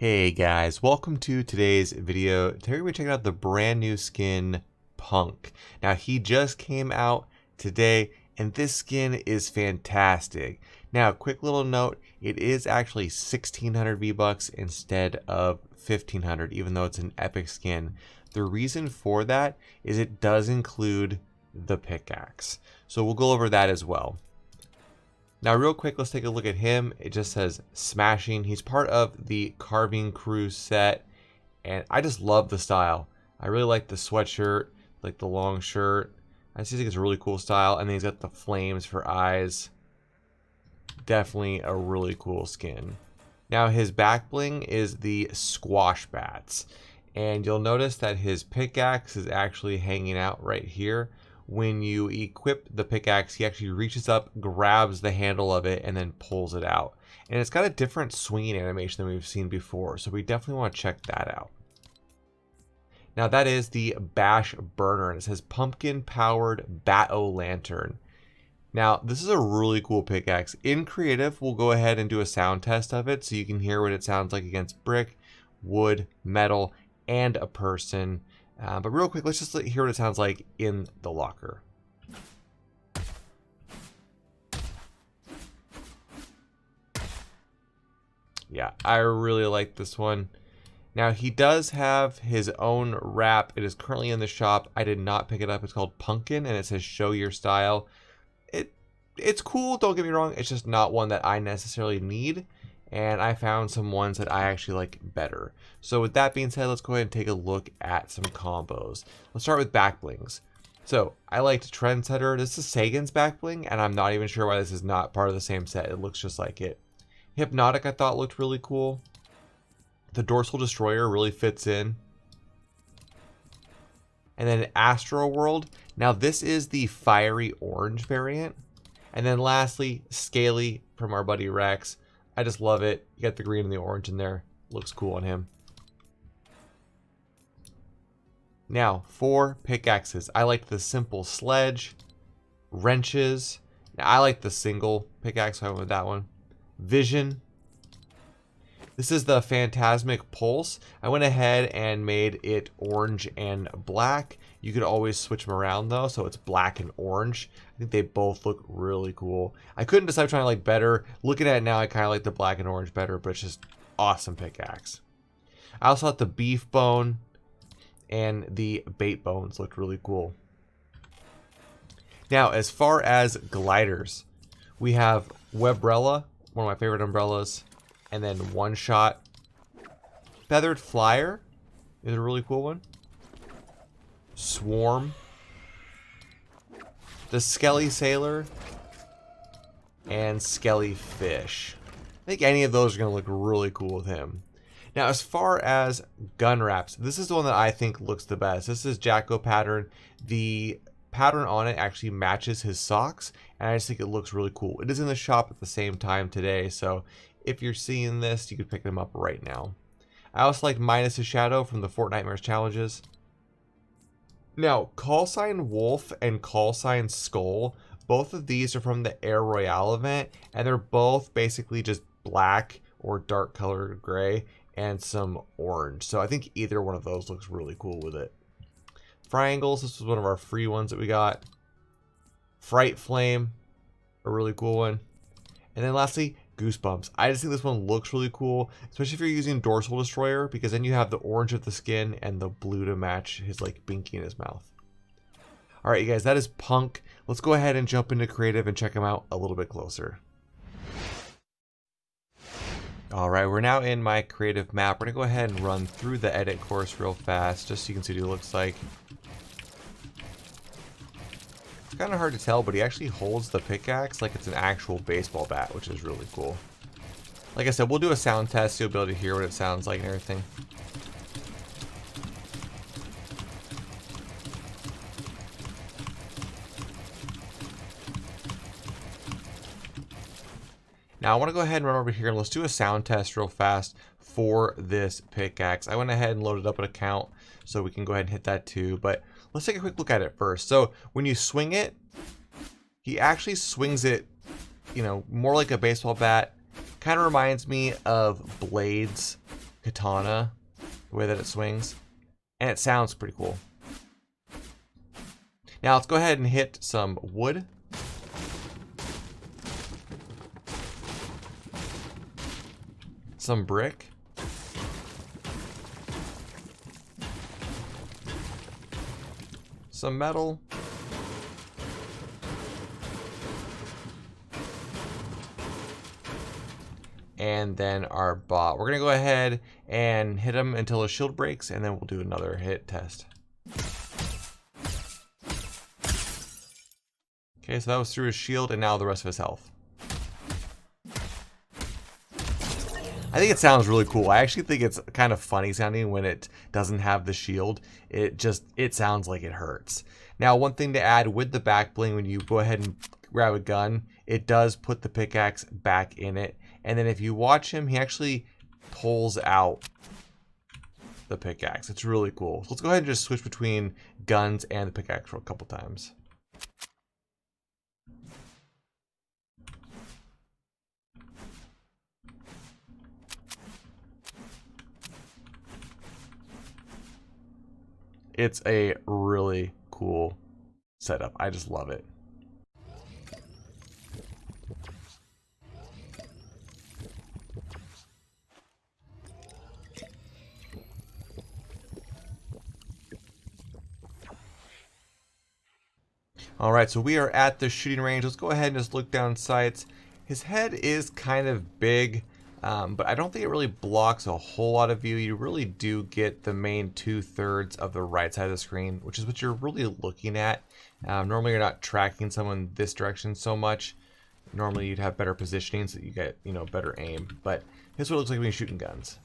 Hey guys, welcome to today's video. Today we're checking out the brand new skin Punk. Now he just came out today and this skin is fantastic. Now quick little note, it is actually 1600 V-Bucks instead of 1500 even though it's an epic skin. The reason for that is it does include the pickaxe. So we'll go over that as well. Now real quick, let's take a look at him. It just says smashing. He's part of the carving crew set and I just love the style. I really like the sweatshirt, like the long shirt. I just think it's a really cool style, and then he's got the flames for eyes. Definitely a really cool skin. Now his back bling is the squash bats, and you'll notice that his pickaxe is actually hanging out right here. When you equip the pickaxe, he actually reaches up, grabs the handle of it, and then pulls it out. And it's got a different swinging animation than we've seen before, so we definitely want to check that out. Now that is the Bash Burner, and it says Pumpkin Powered Bat-O Lantern. Now this is a really cool pickaxe. In creative, we'll go ahead and do a sound test of it so you can hear what it sounds like against brick, wood, metal, and a person. But real quick, let's just hear what it sounds like in the locker. Yeah, I really like this one. Now he does have his own wrap. It is currently in the shop. I did not pick it up. It's called Pumpkin and it says show your style. It's cool, don't get me wrong. It's just not one that I necessarily need. And I found some ones that I actually like better. So with that being said, let's go ahead and take a look at some combos. Let's start with back blings. So I liked Trendsetter. This is Sagan's back bling, and I'm not even sure why this is not part of the same set. It looks just like it. Hypnotic I thought looked really cool. The Dorsal Destroyer really fits in. And then Astro World. Now this is the fiery orange variant. And then lastly, Scaly from our buddy Rex. I just love it. You got the green and the orange in there. Looks cool on him. Now, for pickaxes, I like the simple sledge, wrenches. Now, I like the single pickaxe, so I went with that one. Vision. This is the Phantasmic Pulse. I went ahead and made it orange and black. You could always switch them around though, so it's black and orange. I think they both look really cool. I couldn't decide which one I like better. Looking at it now, I kind of like the black and orange better, but it's just awesome pickaxe. I also thought the beef bone and the bait bones looked really cool. Now, as far as gliders, we have Webrella, one of my favorite umbrellas, and then One Shot. Feathered Flyer is a really cool one. Swarm. The Skelly Sailor. And Skelly Fish. I think any of those are going to look really cool with him. Now, as far as gun wraps, this is the one that I think looks the best. This is Jacko pattern. The pattern on it actually matches his socks, and I just think it looks really cool. It is in the shop at the same time today, so if you're seeing this, you could pick them up right now. I also like Minus a Shadow from the Fortnite challenges. Now, Call Sign Wolf and Call Sign Skull, both of these are from the Air Royale event, and they're both basically just black or dark colored gray and some orange. So I think either one of those looks really cool with it. Triangles, this was one of our free ones that we got. Fright Flame, a really cool one. And then lastly, Goosebumps. I just think this one looks really cool, especially if you're using Dorsal Destroyer, because then you have the orange of the skin and the blue to match his like binky in his mouth. All right, you guys, that is Punk. Let's go ahead and jump into creative and check him out a little bit closer. All right, we're now in my creative map. We're gonna go ahead and run through the edit course real fast, just so you can see what he looks like. It's kind of hard to tell, but he actually holds the pickaxe like it's an actual baseball bat, which is really cool. Like I said, we'll do a sound test so you'll be able to hear what it sounds like and everything. Now I want to go ahead and run over here and let's do a sound test real fast for this pickaxe. I went ahead and loaded up an account so we can go ahead and hit that too, but let's take a quick look at it first. So when you swing it, he actually swings it, you know, more like a baseball bat. Kind of reminds me of blades katana, the way that it swings. And it sounds pretty cool. Now let's go ahead and hit some wood. Some brick. Some metal. And then our bot. We're going to go ahead and hit him until his shield breaks, and then we'll do another hit test. Okay, so that was through his shield, and now the rest of his health. I think it sounds really cool. I actually think it's kind of funny sounding when it doesn't have the shield. It sounds like it hurts. Now, one thing to add with the back bling, when you go ahead and grab a gun, it does put the pickaxe back in it. And then if you watch him, he actually pulls out the pickaxe. It's really cool. So let's go ahead and just switch between guns and the pickaxe for a couple times. It's a really cool setup. I just love it. Alright, so we are at the shooting range. Let's go ahead and just look down sights. His head is kind of big, but I don't think it really blocks a whole lot of view. You really do get the main 2/3 of the right side of the screen, which is what you're really looking at. Normally you're not tracking someone this direction so much. Normally you'd have better positioning so that you get, better aim. But this is what it looks like when you're shooting guns.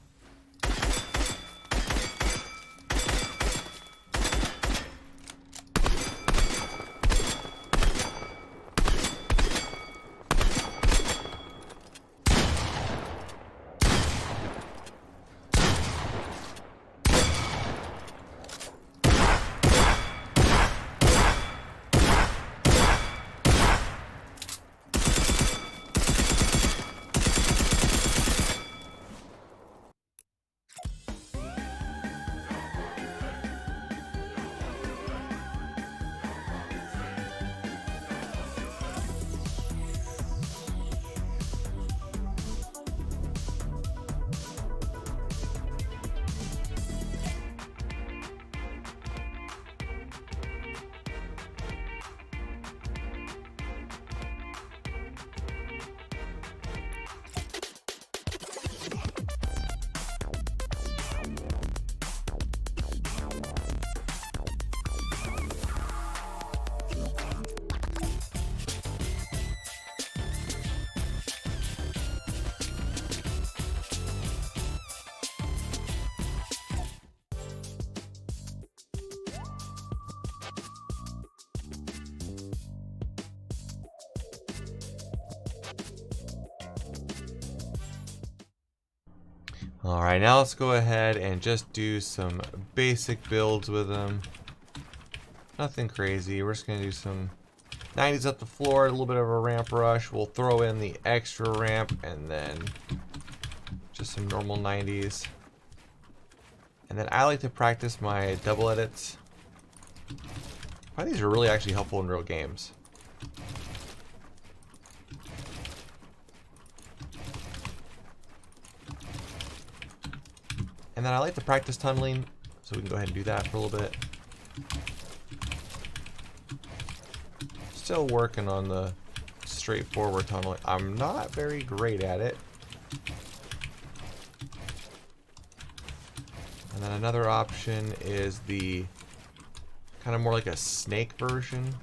Alright, now let's go ahead and just do some basic builds with them. Nothing crazy. We're just going to do some 90s up the floor, a little bit of a ramp rush. We'll throw in the extra ramp and then just some normal 90s. And then I like to practice my double edits. I think these are really actually helpful in real games. And then I like to practice tunneling, so we can go ahead and do that for a little bit. Still working on the straightforward tunneling. I'm not very great at it. And then another option is the kind of more like a snake version.